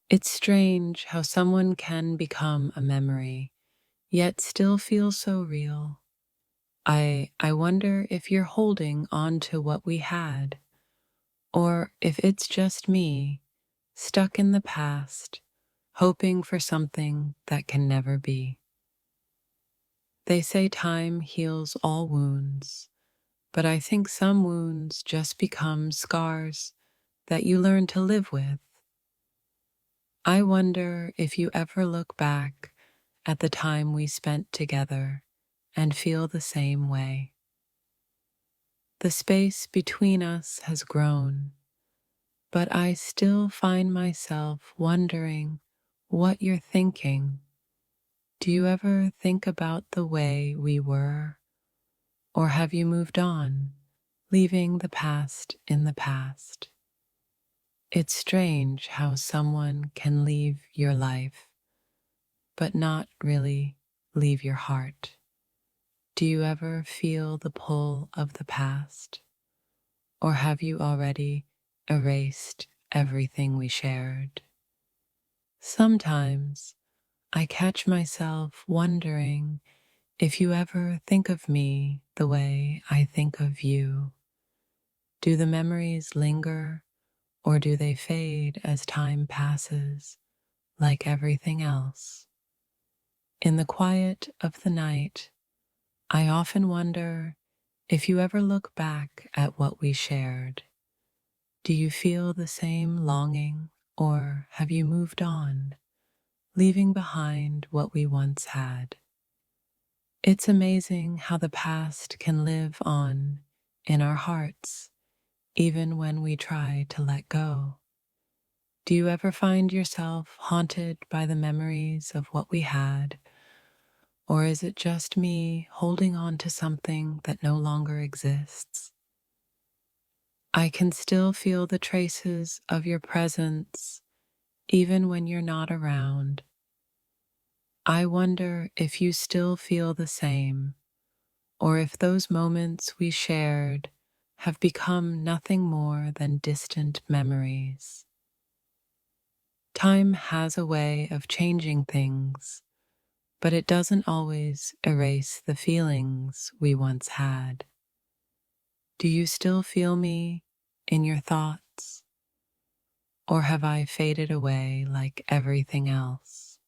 It's strange how someone can become a memory, yet still feel so real. I wonder if you're holding on to what we had, or if it's just me, stuck in the past, hoping for something that can never be. They say time heals all wounds, but I think some wounds just become scars that you learn to live with. I wonder if you ever look back at the time we spent together and feel the same way. The space between us has grown, but I still find myself wondering what you're thinking. Do you ever think about the way we were, or have you moved on, leaving the past in the past? It's strange how someone can leave your life, but not really leave your heart. Do you ever feel the pull of the past? Or have you already erased everything we shared? Sometimes I catch myself wondering if you ever think of me the way I think of you. Do the memories linger, or do they fade as time passes, like everything else? In the quiet of the night, I often wonder if you ever look back at what we shared. Do you feel the same longing, or have you moved on, leaving behind what we once had? It's amazing how the past can live on in our hearts, even when we try to let go. Do you ever find yourself haunted by the memories of what we had, or is it just me holding on to something that no longer exists? I can still feel the traces of your presence even when you're not around. I wonder if you still feel the same, or if those moments we shared have become nothing more than distant memories. Time has a way of changing things, but it doesn't always erase the feelings we once had. Do you still feel me in your thoughts, or have I faded away like everything else?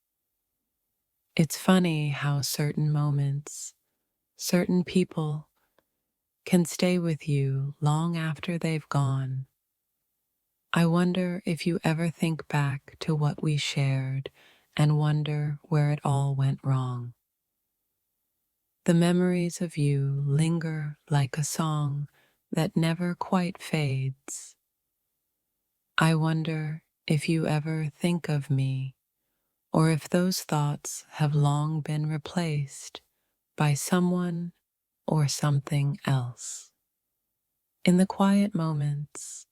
It's funny how certain moments, certain people can stay with you long after they've gone. I wonder if you ever think back to what we shared and wonder where it all went wrong. The memories of you linger like a song that never quite fades. I wonder if you ever think of me, or if those thoughts have long been replaced by someone or something else. In the quiet moments,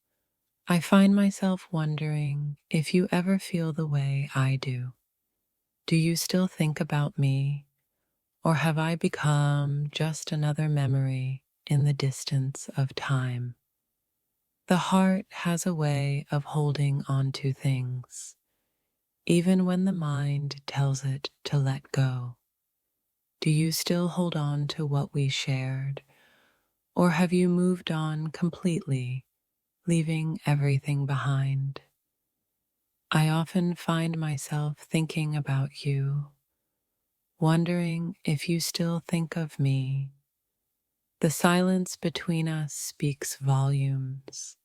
I find myself wondering if you ever feel the way I do. Do you still think about me, or have I become just another memory in the distance of time? The heart has a way of holding on to things, even when the mind tells it to let go. Do you still hold on to what we shared, or have you moved on completely, leaving everything behind? I often find myself thinking about you, wondering if you still think of me. The silence between us speaks volumes,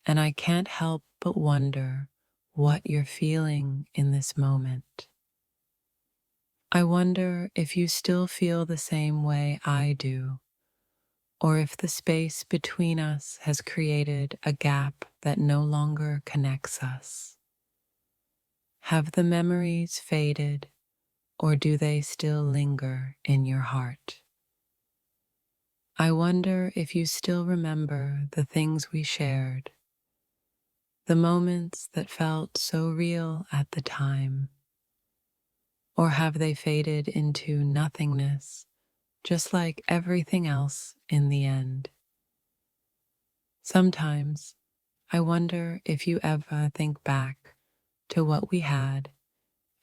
and I can't help but wonder what you're feeling in this moment. I wonder if you still feel the same way I do, or if the space between us has created a gap that no longer connects us. Have the memories faded, or do they still linger in your heart? I wonder if you still remember the things we shared, the moments that felt so real at the time, or have they faded into nothingness, just like everything else in the end? Sometimes I wonder if you ever think back to what we had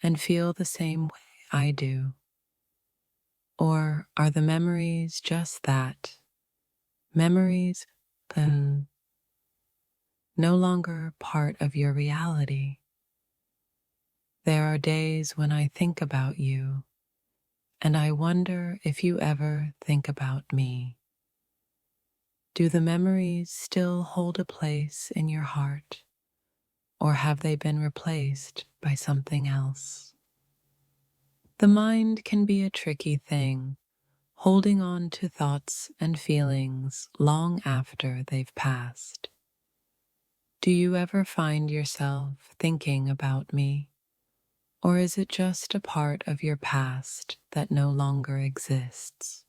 and feel the same way I do? Or are the memories just that? Memories, then no longer part of your reality. There are days when I think about you, and I wonder if you ever think about me. Do the memories still hold a place in your heart, or have they been replaced by something else? The mind can be a tricky thing, holding on to thoughts and feelings long after they've passed. Do you ever find yourself thinking about me? Or is it just a part of your past that no longer exists?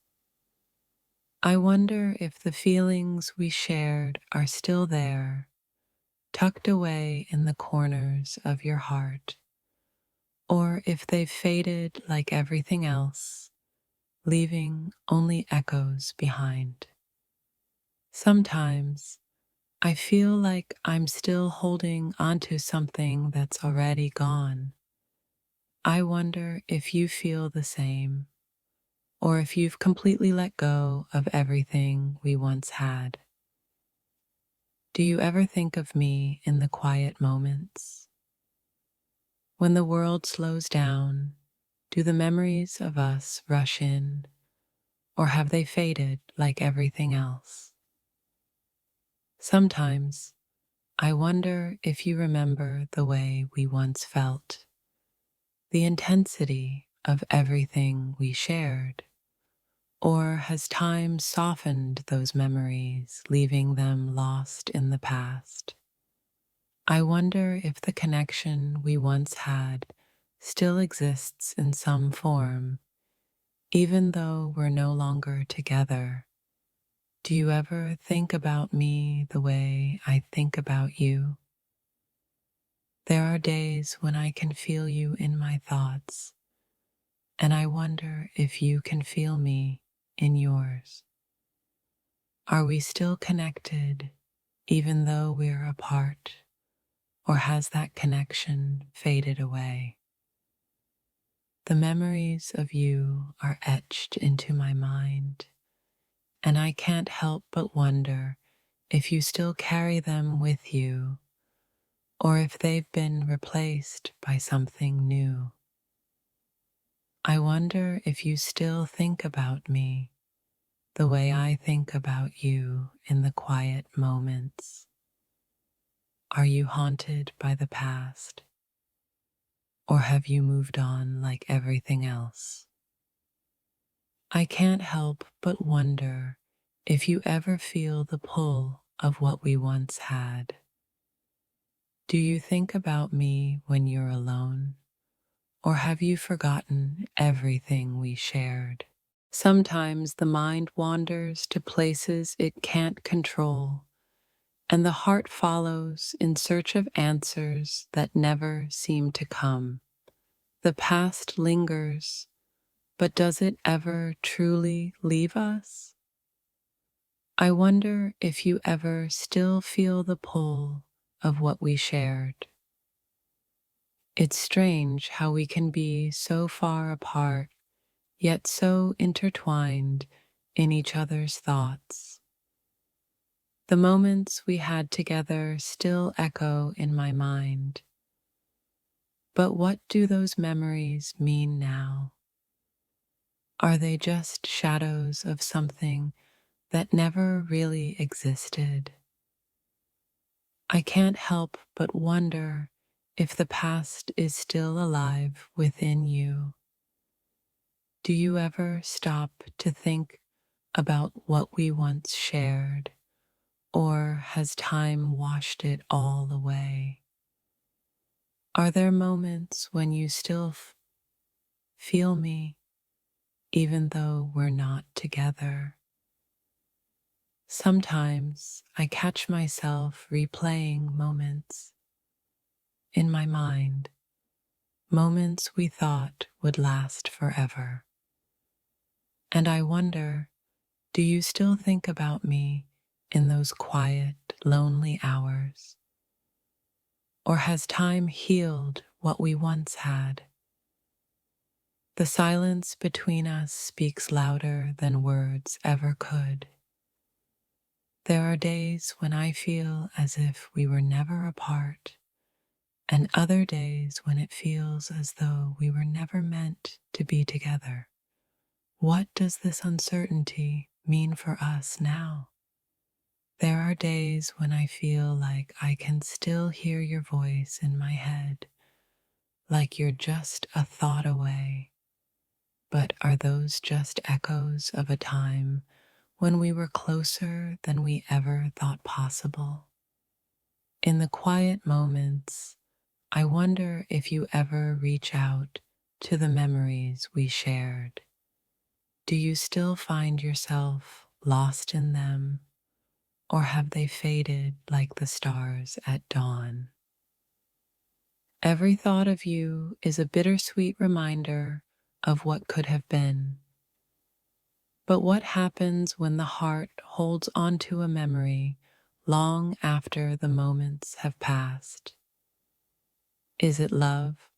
I wonder if the feelings we shared are still there, tucked away in the corners of your heart, or if they've faded like everything else, leaving only echoes behind. Sometimes I feel like I'm still holding onto something that's already gone. I wonder if you feel the same, or if you've completely let go of everything we once had. Do you ever think of me in the quiet moments? When the world slows down, do the memories of us rush in, or have they faded like everything else? Sometimes I wonder if you remember the way we once felt, the intensity of everything we shared. Or has time softened those memories, leaving them lost in the past? I wonder if the connection we once had still exists in some form, even though we're no longer together. Do you ever think about me the way I think about you? There are days when I can feel you in my thoughts, and I wonder if you can feel me in yours. Are we still connected even though we're apart, or has that connection faded away? The memories of you are etched into my mind, and I can't help but wonder if you still carry them with you, or if they've been replaced by something new. I wonder if you still think about me the way I think about you in the quiet moments. Are you haunted by the past? Or have you moved on like everything else? I can't help but wonder if you ever feel the pull of what we once had. Do you think about me when you're alone? Or have you forgotten everything we shared? Sometimes the mind wanders to places it can't control, and the heart follows in search of answers that never seem to come. The past lingers, but does it ever truly leave us? I wonder if you ever still feel the pull of what we shared. It's strange how we can be so far apart, yet so intertwined in each other's thoughts. The moments we had together still echo in my mind. But what do those memories mean now? Are they just shadows of something that never really existed? I can't help but wonder if the past is still alive within you. Do you ever stop to think about what we once shared, or has time washed it all away? Are there moments when you still feel me, even though we're not together? Sometimes I catch myself replaying moments in my mind, moments we thought would last forever. And I wonder, do you still think about me in those quiet, lonely hours? Or has time healed what we once had? The silence between us speaks louder than words ever could. There are days when I feel as if we were never apart, and other days when it feels as though we were never meant to be together. What does this uncertainty mean for us now? There are days when I feel like I can still hear your voice in my head, like you're just a thought away. But are those just echoes of a time when we were closer than we ever thought possible? In the quiet moments, I wonder if you ever reach out to the memories we shared. Do you still find yourself lost in them, or have they faded like the stars at dawn? Every thought of you is a bittersweet reminder of what could have been. But what happens when the heart holds onto a memory long after the moments have passed? Is it love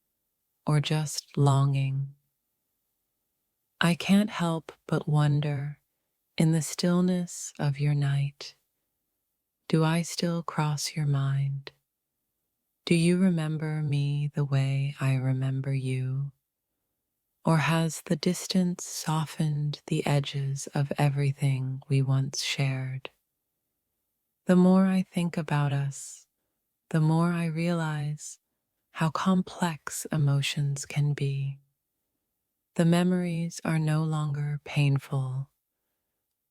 or just longing? I can't help but wonder, in the stillness of your night, do I still cross your mind? Do you remember me the way I remember you? Or has the distance softened the edges of everything we once shared? The more I think about us, the more I realize how complex emotions can be. The memories are no longer painful,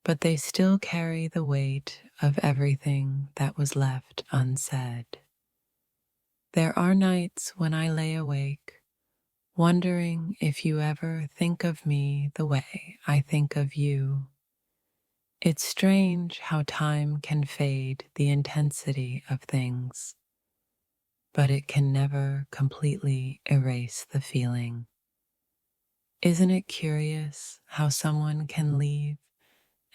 but they still carry the weight of everything that was left unsaid. There are nights when I lay awake, wondering if you ever think of me the way I think of you. It's strange how time can fade the intensity of things, but it can never completely erase the feeling. Isn't it curious how someone can leave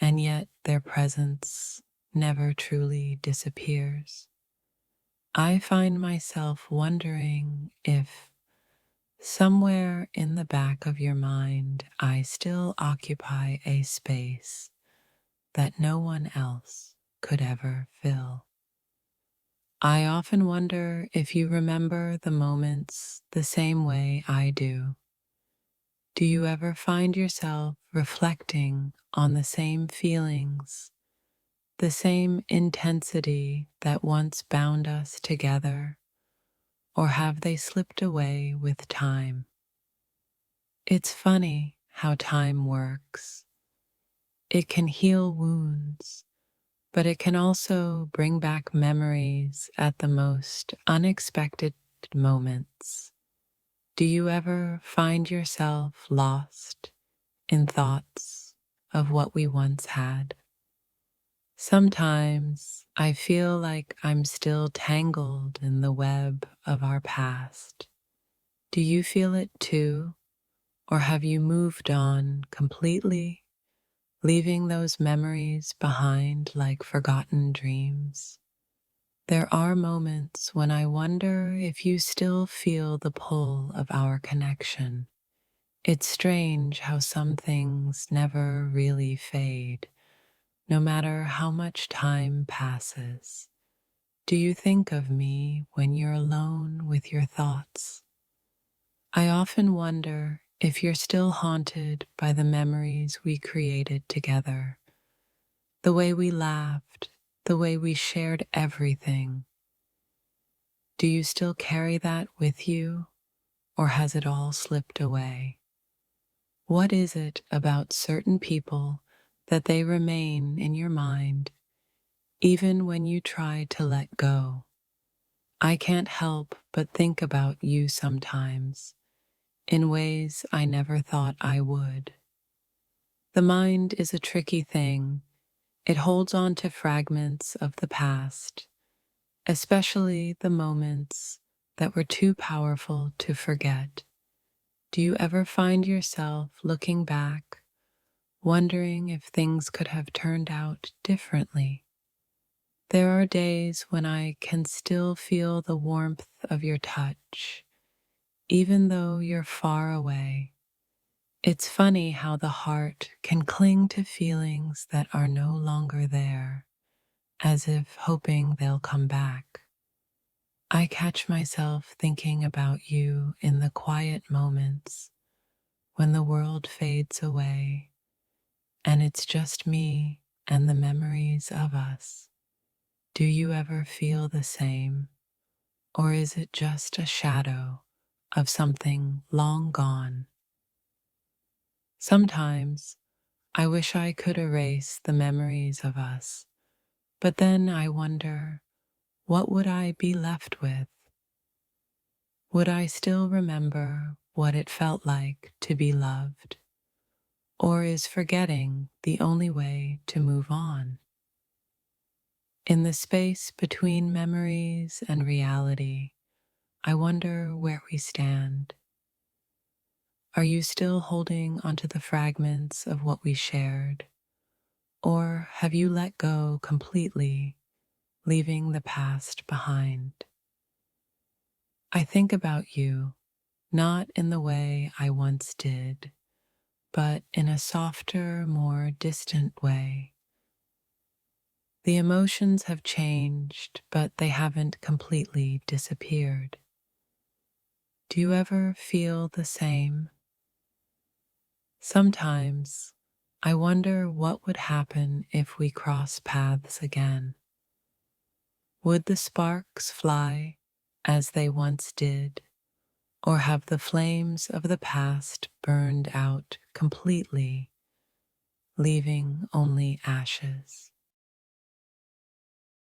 and yet their presence never truly disappears? I find myself wondering if somewhere in the back of your mind I still occupy a space that no one else could ever fill. I often wonder if you remember the moments the same way I do. Do you ever find yourself reflecting on the same feelings, the same intensity that once bound us together, or have they slipped away with time? It's funny how time works. It can heal wounds, but it can also bring back memories at the most unexpected moments. Do you ever find yourself lost in thoughts of what we once had? Sometimes I feel like I'm still tangled in the web of our past. Do you feel it too, or have you moved on completely, leaving those memories behind like forgotten dreams? There are moments when I wonder if you still feel the pull of our connection. It's strange how some things never really fade, no matter how much time passes. Do you think of me when you're alone with your thoughts? I often wonder if you're still haunted by the memories we created together, the way we laughed, the way we shared everything. Do you still carry that with you, or has it all slipped away? What is it about certain people that they remain in your mind even when you try to let go? I can't help but think about you sometimes in ways I never thought I would. The mind is a tricky thing. It holds on to fragments of the past, especially the moments that were too powerful to forget. Do you ever find yourself looking back, wondering if things could have turned out differently? There are days when I can still feel the warmth of your touch, even though you're far away. It's funny how the heart can cling to feelings that are no longer there, as if hoping they'll come back. I catch myself thinking about you in the quiet moments when the world fades away and it's just me and the memories of us. Do you ever feel the same, or is it just a shadow of something long gone? Sometimes I wish I could erase the memories of us, but then I wonder, what would I be left with? Would I still remember what it felt like to be loved? Or is forgetting the only way to move on? In the space between memories and reality, I wonder where we stand. Are you still holding onto the fragments of what we shared? Or have you let go completely, leaving the past behind? I think about you, not in the way I once did, but in a softer, more distant way. The emotions have changed, but they haven't completely disappeared. Do you ever feel the same? Sometimes I wonder what would happen if we cross paths again. Would the sparks fly as they once did, or have the flames of the past burned out completely, leaving only ashes?